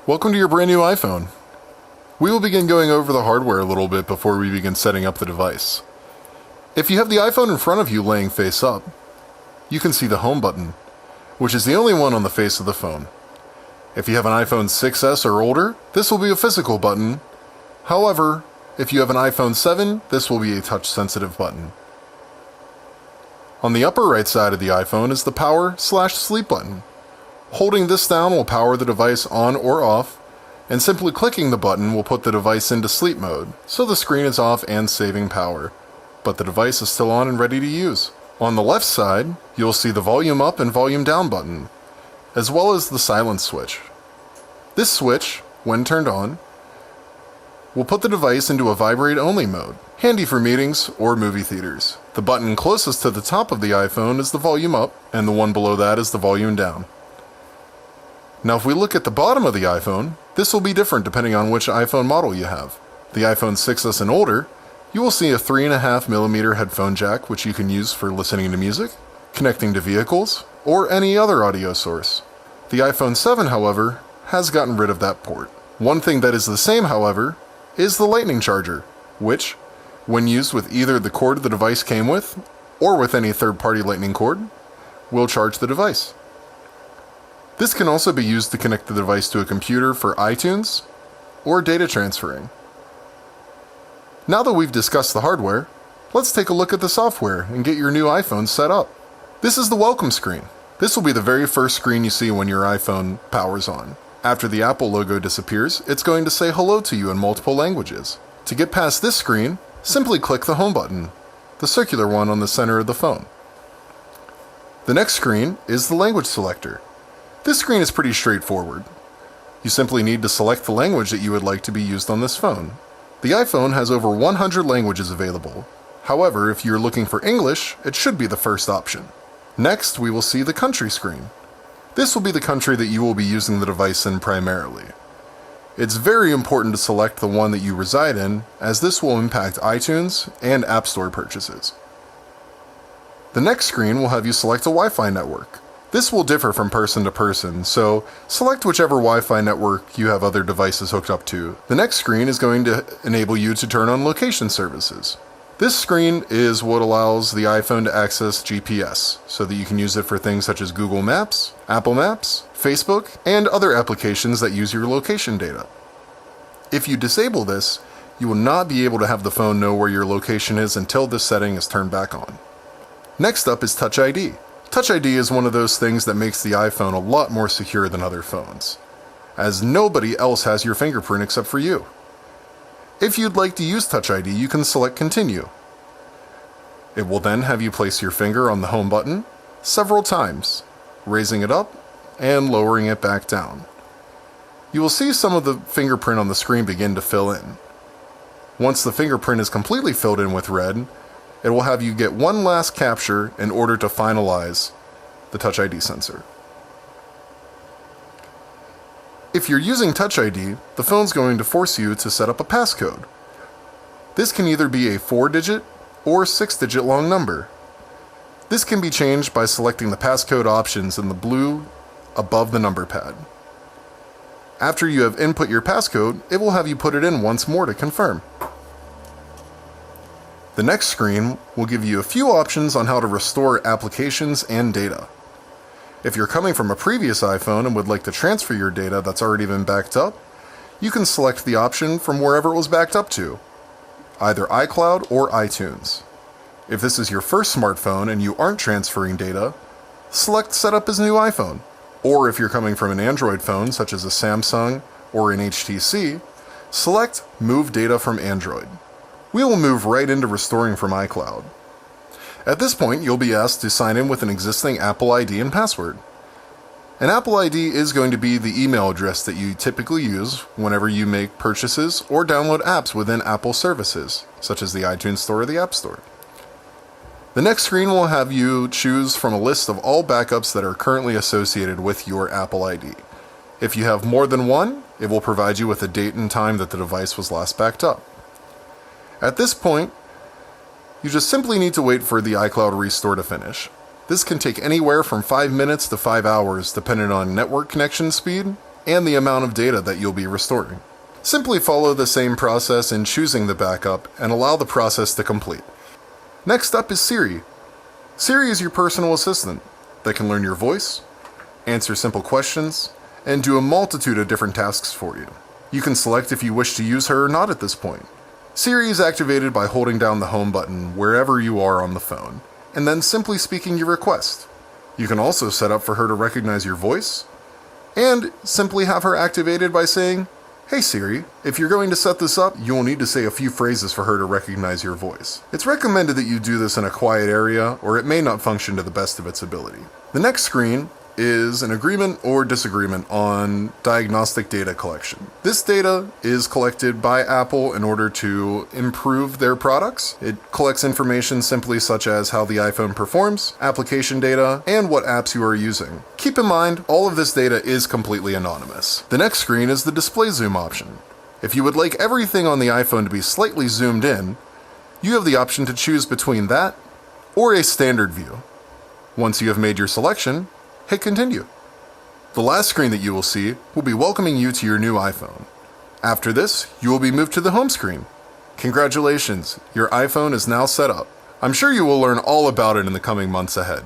Welcome to your brand new iPhone. We will begin going over the hardware a little bit before we begin setting up the device. If you have the iPhone in front of you laying face up, you can see the home button, which is the only one on the face of the phone. If you have an iPhone 6s or older, this will be a physical button. However, if you have an iPhone 7, this will be a touch-sensitive button. On the upper right side of the iPhone is the power/sleep button. Holding this down will power the device on or off, and simply clicking the button will put the device into sleep mode, so the screen is off and saving power, but the device is still on and ready to use. On the left side, you'll see the volume up and volume down button, as well as the silence switch. This switch, when turned on, will put the device into a vibrate-only mode, handy for meetings or movie theaters. The button closest to the top of the iPhone is the volume up, and the one below that is the volume down. Now if we look at the bottom of the iPhone, this will be different depending on which iPhone model you have. The iPhone 6s and older, you will see a 3.5mm headphone jack which you can use for listening to music, connecting to vehicles, or any other audio source. The iPhone 7, however, has gotten rid of that port. One thing that is the same, however, is the lightning charger, which, when used with either the cord the device came with, or with any third-party lightning cord, will charge the device. This can also be used to connect the device to a computer for iTunes or data transferring. Now that we've discussed the hardware, let's take a look at the software and get your new iPhone set up. This is the welcome screen. This will be the very first screen you see when your iPhone powers on. After the Apple logo disappears, it's going to say hello to you in multiple languages. To get past this screen, simply click the home button, the circular one on the center of the phone. The next screen is the language selector. This screen is pretty straightforward. You simply need to select the language that you would like to be used on this phone. The iPhone has over 100 languages available. However, if you're looking for English, it should be the first option. Next, we will see the country screen. This will be the country that you will be using the device in primarily. It's very important to select the one that you reside in, as this will impact iTunes and App Store purchases. The next screen will have you select a Wi-Fi network. This will differ from person to person, so select whichever Wi-Fi network you have other devices hooked up to. The next screen is going to enable you to turn on location services. This screen is what allows the iPhone to access GPS, so that you can use it for things such as Google Maps, Apple Maps, Facebook, and other applications that use your location data. If you disable this, you will not be able to have the phone know where your location is until this setting is turned back on. Next up is Touch ID. Touch ID is one of those things that makes the iPhone a lot more secure than other phones, as nobody else has your fingerprint except for you. If you'd like to use Touch ID, you can select Continue. It will then have you place your finger on the home button several times, raising it up and lowering it back down. You will see some of the fingerprint on the screen begin to fill in. Once the fingerprint is completely filled in with red, it will have you get one last capture in order to finalize the Touch ID sensor. If you're using Touch ID, the phone's going to force you to set up a passcode. This can either be a 4-digit or 6-digit long number. This can be changed by selecting the passcode options in the blue above the number pad. After you have input your passcode, it will have you put it in once more to confirm. The next screen will give you a few options on how to restore applications and data. If you're coming from a previous iPhone and would like to transfer your data that's already been backed up, you can select the option from wherever it was backed up to, either iCloud or iTunes. If this is your first smartphone and you aren't transferring data, select Setup as New iPhone. Or if you're coming from an Android phone such as a Samsung or an HTC, select Move Data from Android. We will move right into restoring from iCloud. At this point, you'll be asked to sign in with an existing Apple ID and password. An Apple ID is going to be the email address that you typically use whenever you make purchases or download apps within Apple services, such as the iTunes Store or the App Store. The next screen will have you choose from a list of all backups that are currently associated with your Apple ID. If you have more than one, it will provide you with a date and time that the device was last backed up. At this point, you just simply need to wait for the iCloud restore to finish. This can take anywhere from 5 minutes to 5 hours depending on network connection speed and the amount of data that you'll be restoring. Simply follow the same process in choosing the backup and allow the process to complete. Next up is Siri. Siri is your personal assistant that can learn your voice, answer simple questions, and do a multitude of different tasks for you. You can select if you wish to use her or not at this point. Siri is activated by holding down the home button wherever you are on the phone, and then simply speaking your request. You can also set up for her to recognize your voice, and simply have her activated by saying, "Hey Siri, if you're going to set this up, you will need to say a few phrases for her to recognize your voice." It's recommended that you do this in a quiet area, or it may not function to the best of its ability. The next screen is an agreement or disagreement on diagnostic data collection. This data is collected by Apple in order to improve their products. It collects information simply such as how the iPhone performs, application data, and what apps you are using. Keep in mind, all of this data is completely anonymous. The next screen is the display zoom option. If you would like everything on the iPhone to be slightly zoomed in, you have the option to choose between that or a standard view. Once you have made your selection, hit continue. The last screen that you will see will be welcoming you to your new iPhone. After this, you will be moved to the home screen. Congratulations, your iPhone is now set up. I'm sure you will learn all about it in the coming months ahead.